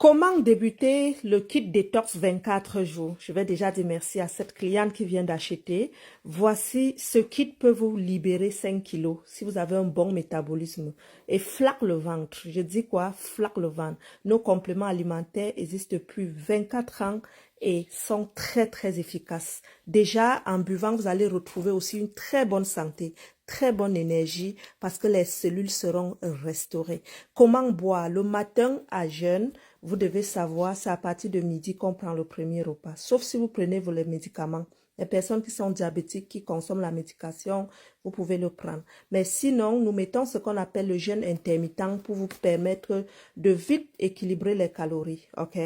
Comment débuter le kit détox 24 jours? Je vais déjà dire merci à cette cliente qui vient d'acheter. Voici, ce kit peut vous libérer 5 kilos si vous avez un bon métabolisme. Et flaque le ventre. Je dis quoi? Flaque le ventre. Nos compléments alimentaires existent depuis 24 ans et sont très efficaces. Déjà, en buvant, vous allez retrouver aussi une très bonne santé, très bonne énergie parce que les cellules seront restaurées. Comment boire? Le matin à jeûne, vous devez savoir, c'est à partir de midi qu'on prend le premier repas. Sauf si vous prenez vos médicaments. Les personnes qui sont diabétiques, qui consomment la médication, vous pouvez le prendre. Mais sinon, nous mettons ce qu'on appelle le jeûne intermittent pour vous permettre de vite équilibrer les calories. Ok?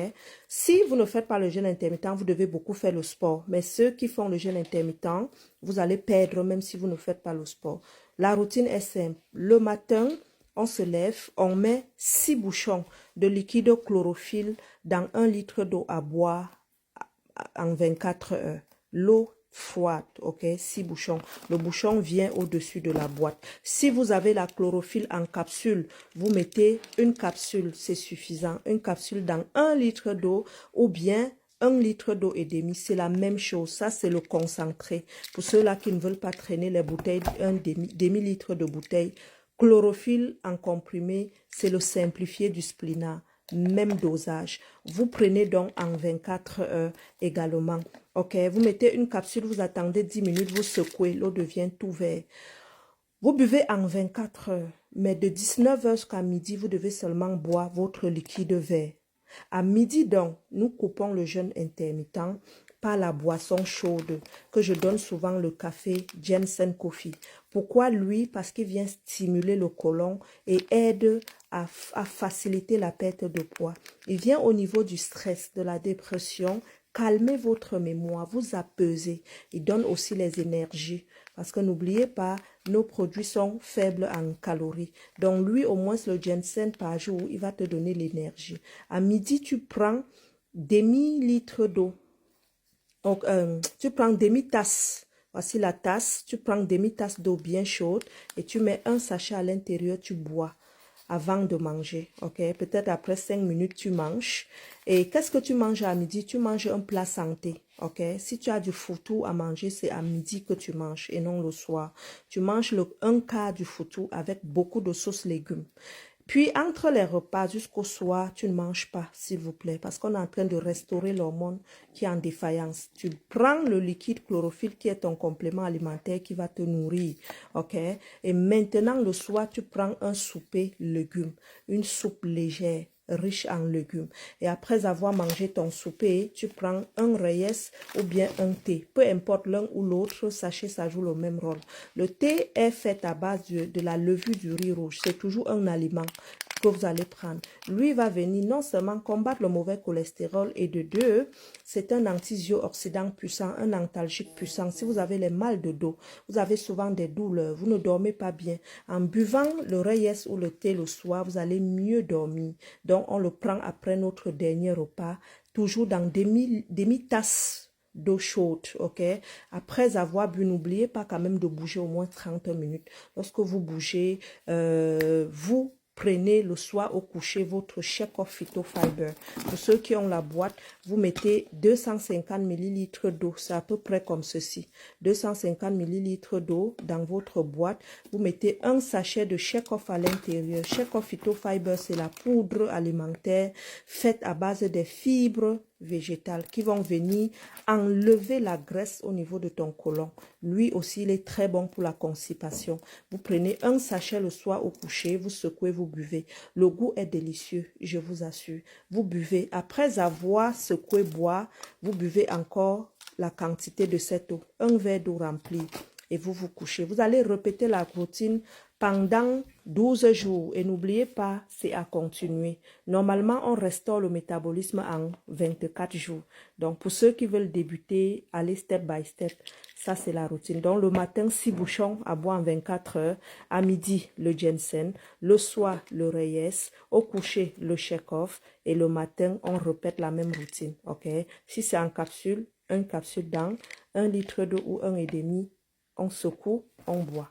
Si vous ne faites pas le jeûne intermittent, vous devez beaucoup faire le sport. Mais ceux qui font le jeûne intermittent, vous allez perdre même si vous ne faites pas le sport. La routine est simple. Le matin, on se lève, on met 6 bouchons de liquide chlorophylle dans 1 litre d'eau à boire en 24 heures. L'eau froide, ok, 6 bouchons. Le bouchon vient au-dessus de la boîte. Si vous avez la chlorophylle en capsule, vous mettez une capsule, c'est suffisant. Une capsule dans 1 litre d'eau ou bien 1 litre d'eau et demi, c'est la même chose. Ça, c'est le concentré. Pour ceux-là qui ne veulent pas traîner les bouteilles, un demi-litre de bouteille. Chlorophylle en comprimé, c'est le simplifié du splina. Même dosage. Vous prenez donc en 24 heures également. Ok, vous mettez une capsule, vous attendez 10 minutes, vous secouez, l'eau devient tout vert. Vous buvez en 24 heures, mais de 19 heures jusqu'à midi, vous devez seulement boire votre liquide vert. À midi donc, nous coupons le jeûne intermittent par la boisson chaude que je donne souvent, le café Ginseng Coffee. Pourquoi lui? Parce qu'il vient stimuler le côlon et aide à faciliter la perte de poids. Il vient au niveau du stress, de la dépression, calmer votre mémoire, vous apaiser. Il donne aussi les énergies. Parce que n'oubliez pas, nos produits sont faibles en calories. Donc lui, au moins le ginseng par jour, il va te donner l'énergie. À midi, tu prends demi-litre d'eau. Donc, tu prends demi-tasse. Voici la tasse. Tu prends demi-tasse d'eau bien chaude et tu mets un sachet à l'intérieur, tu bois avant de manger, ok? Peut-être après 5 minutes, tu manges. Et qu'est-ce que tu manges à midi? Tu manges un plat santé, ok? Si tu as du foutou à manger, c'est à midi que tu manges et non le soir. Tu manges un quart du foutou avec beaucoup de sauce légumes. Puis, entre les repas jusqu'au soir, tu ne manges pas, s'il vous plaît, parce qu'on est en train de restaurer l'hormone qui est en défaillance. Tu prends le liquide chlorophylle qui est ton complément alimentaire qui va te nourrir, ok? Et maintenant, le soir, tu prends un souper légumes, une soupe légère, riche en légumes. Et après avoir mangé ton souper, tu prends un reyes ou bien un thé. Peu importe l'un ou l'autre, sachez, ça joue le même rôle. Le thé est fait à base de la levure du riz rouge. C'est toujours un aliment que vous allez prendre. Lui va venir non seulement combattre le mauvais cholestérol et de deux, c'est un antioxydant puissant, un antalgique puissant. Si vous avez les mal de dos, vous avez souvent des douleurs, vous ne dormez pas bien. En buvant le reyes ou le thé le soir, vous allez mieux dormir. Donc, on le prend après notre dernier repas, toujours dans demi-tasse d'eau chaude, ok? Après avoir bu, n'oubliez pas quand même de bouger au moins 30 minutes. Lorsque vous bougez, vous prenez le soir au coucher votre Shake-Off Phytofiber. Pour ceux qui ont la boîte, vous mettez 250 ml d'eau. C'est à peu près comme ceci. 250 ml d'eau dans votre boîte. Vous mettez un sachet de Shake-Off à l'intérieur. Shake-Off Phytofiber, c'est la poudre alimentaire faite à base des fibres végétales qui vont venir enlever la graisse au niveau de ton côlon. Lui aussi, il est très bon pour la constipation. Vous prenez un sachet le soir au coucher, vous secouez, vous buvez. Le goût est délicieux, je vous assure. Vous buvez. Après avoir secoué, boire, vous buvez encore la quantité de cette eau. Un verre d'eau rempli et vous vous couchez. Vous allez répéter la routine pendant 12 jours et n'oubliez pas, c'est à continuer. Normalement, on restaure le métabolisme en 24 jours. Donc, pour ceux qui veulent débuter, allez step by step. Ça, c'est la routine. Donc, le matin, 6 bouchons à boire en 24 heures. À midi, le ginseng. Le soir, le reyes. Au coucher, le Shake-Off. Et le matin, on répète la même routine. OK? Si c'est en capsule, une capsule dans 1 litre d'eau ou 1,5, on secoue, on boit.